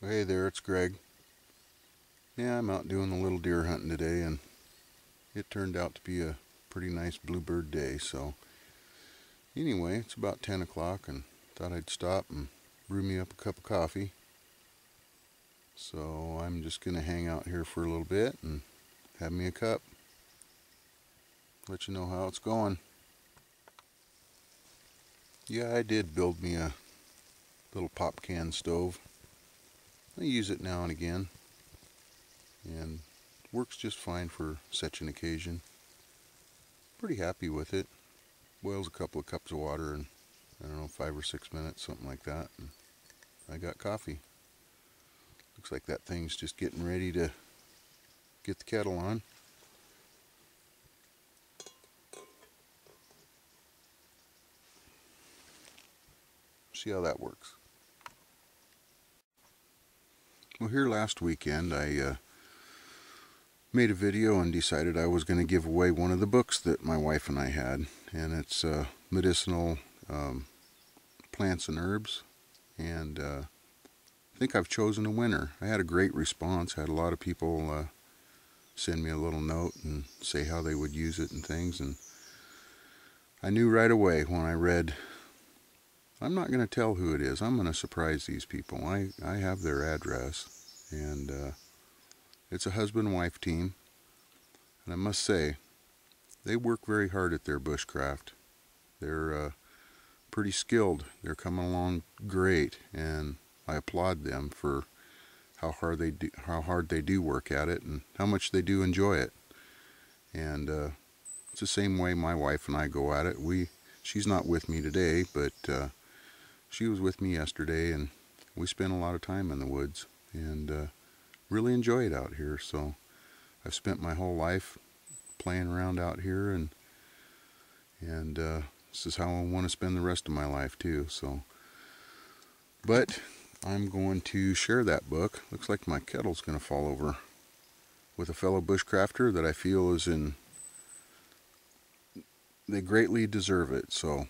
Hey there, it's Greg. Yeah, I'm out doing a little deer hunting today, and it turned out to be a pretty nice bluebird day. So, anyway, it's about 10 o'clock, and thought I'd stop and brew me up a cup of coffee. So, I'm just going to hang out here for a little bit and have me a cup. Let you know how it's going. Yeah, I did build me a little pop can stove. I use it now and again, and works just fine for such an occasion. Pretty happy with it. Boils a couple of cups of water in, I don't know, 5 or 6 minutes, something like that, and I got coffee. Looks like that thing's just getting ready to get the kettle on. See how that works. Well, here last weekend I made a video and decided I was going to give away one of the books that my wife and I had, and it's medicinal plants and herbs, and I think I've chosen a winner. I had a great response. I had a lot of people send me a little note and say how they would use it and things, and I knew right away when I read, I'm not going to tell who it is. I'm going to surprise these people. I have their address, and it's a husband-wife team, and I must say, they work very hard at their bushcraft. They're pretty skilled. They're coming along great, and I applaud them for how hard they do work at it, and how much they do enjoy it. And it's the same way my wife and I go at it. She's not with me today, but she was with me yesterday, and we spent a lot of time in the woods, and really enjoy it out here. So I've spent my whole life playing around out here, and this is how I want to spend the rest of my life too. So, but I'm going to share that book. Looks like my kettle's going to fall over, with a fellow bushcrafter that I feel is in. They greatly deserve it. So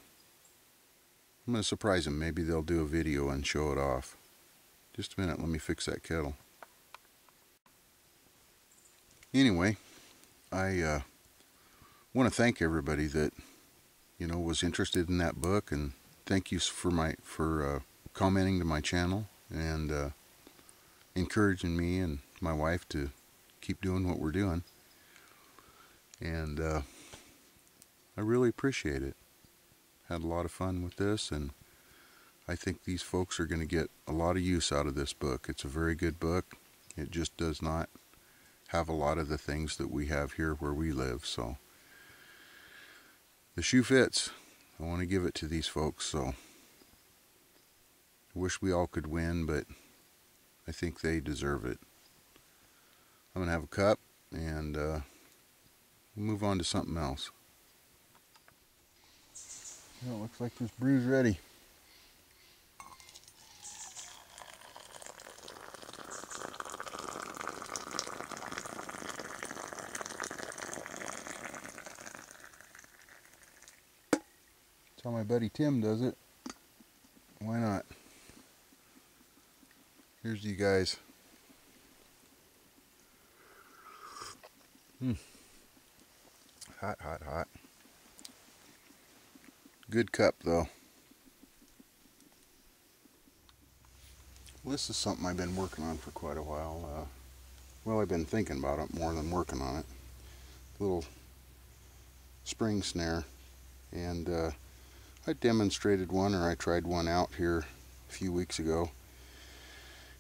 I'm going to surprise them. Maybe they'll do a video and show it off. Just a minute. Let me fix that kettle. Anyway, I want to thank everybody that was interested in that book, and thank you for commenting to my channel and encouraging me and my wife to keep doing what we're doing. And I really appreciate it. Had a lot of fun with this, and I think these folks are going to get a lot of use out of this book. It's a very good book. It just does not have a lot of the things that we have here where we live. So the shoe fits. I want to give it to these folks. So I wish we all could win, but I think they deserve it. I'm going to have a cup, and we'll move on to something else. Well, it looks like this brew's ready. That's how my buddy Tim does it. Why not? Here's to you guys. Hot, hot, hot. Good cup, though. Well, this is something I've been working on for quite a while. Well, I've been thinking about it more than working on it. Little spring snare. And I demonstrated one, or I tried one out here a few weeks ago.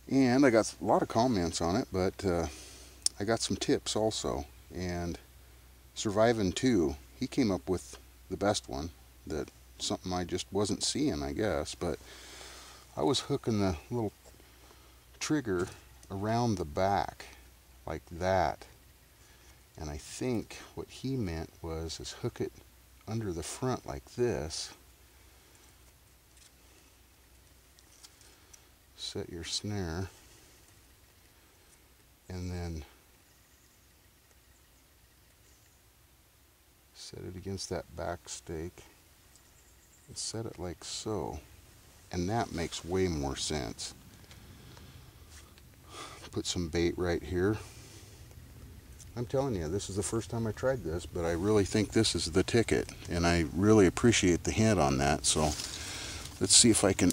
And I got a lot of comments on it, but I got some tips also. And Surviving 2, he came up with the best one. That something I just wasn't seeing, I guess. But I was hooking the little trigger around the back like that. And I think what he meant was hook it under the front like this. Set your snare, and then set it against that back stake and set it like so, and that makes way more sense. Put some bait right here. I'm telling you, this is the first time I tried this, but I really think this is the ticket, and I really appreciate the hint on that. So let's see if I can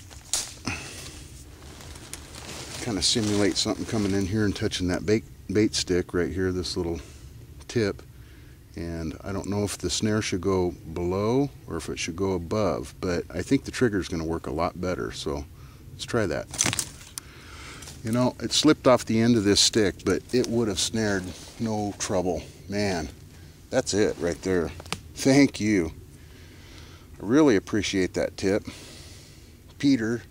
kind of simulate something coming in here and touching that bait stick right here, this little tip. And I don't know if the snare should go below or if it should go above, but I think the trigger is going to work a lot better. So let's try that. You know, it slipped off the end of this stick, but it would have snared no trouble. Man, that's it right there. Thank you. I really appreciate that tip. Peter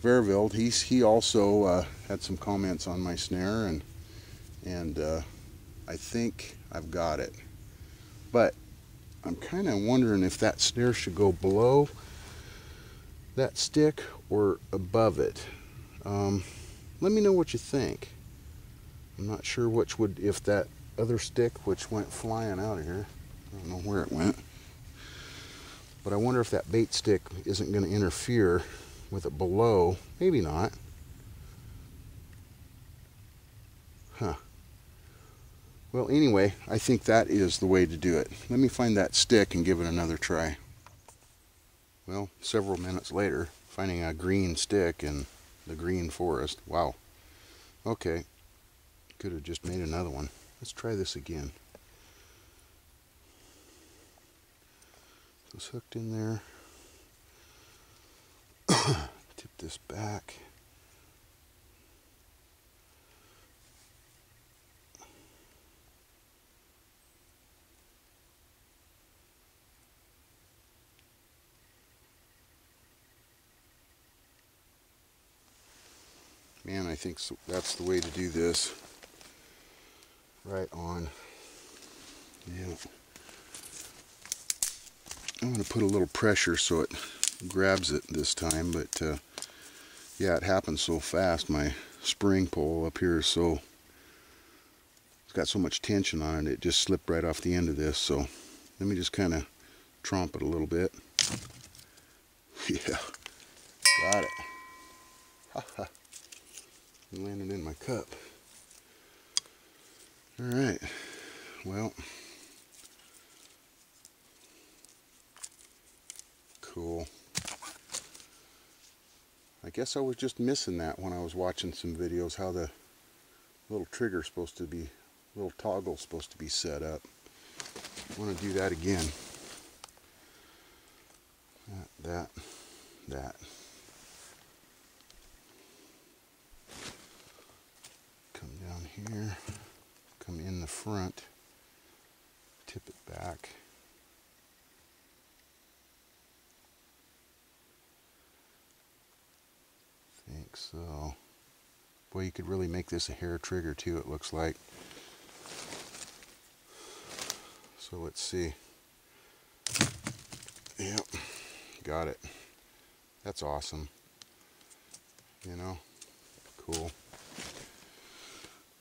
Verveld, he also had some comments on my snare, and I think I've got it. But I'm kind of wondering if that snare should go below that stick or above it. Let me know what you think. I'm not sure which would, if that other stick which went flying out of here, I don't know where it went, but I wonder if that bait stick isn't going to interfere with it below. Maybe not. Huh. Well, anyway, I think that is the way to do it. Let me find that stick and give it another try. Well, several minutes later, finding a green stick in the green forest. Wow. Okay. Could have just made another one. Let's try this again. So it's hooked in there. Tip this back. Man, I think so, that's the way to do this. Right on. Yeah. I'm going to put a little pressure so it grabs it this time, but yeah, it happens so fast. My spring pole up here is so, it's got so much tension on it, it just slipped right off the end of this. So let me just kind of tromp it a little bit. Yeah, got it. Haha. Landed in my cup. Alright, well, cool. I guess I was just missing that when I was watching some videos, how the little trigger's supposed to be, little toggle's supposed to be set up. I want to do that again. That. Come down here, come in the front, tip it back. I think so. Boy, you could really make this a hair trigger too, it looks like. So let's see. Yep, got it. That's awesome. You know, cool.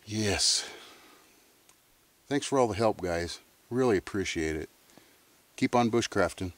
Yes. Thanks for all the help, guys. Really appreciate it. Keep on bushcrafting.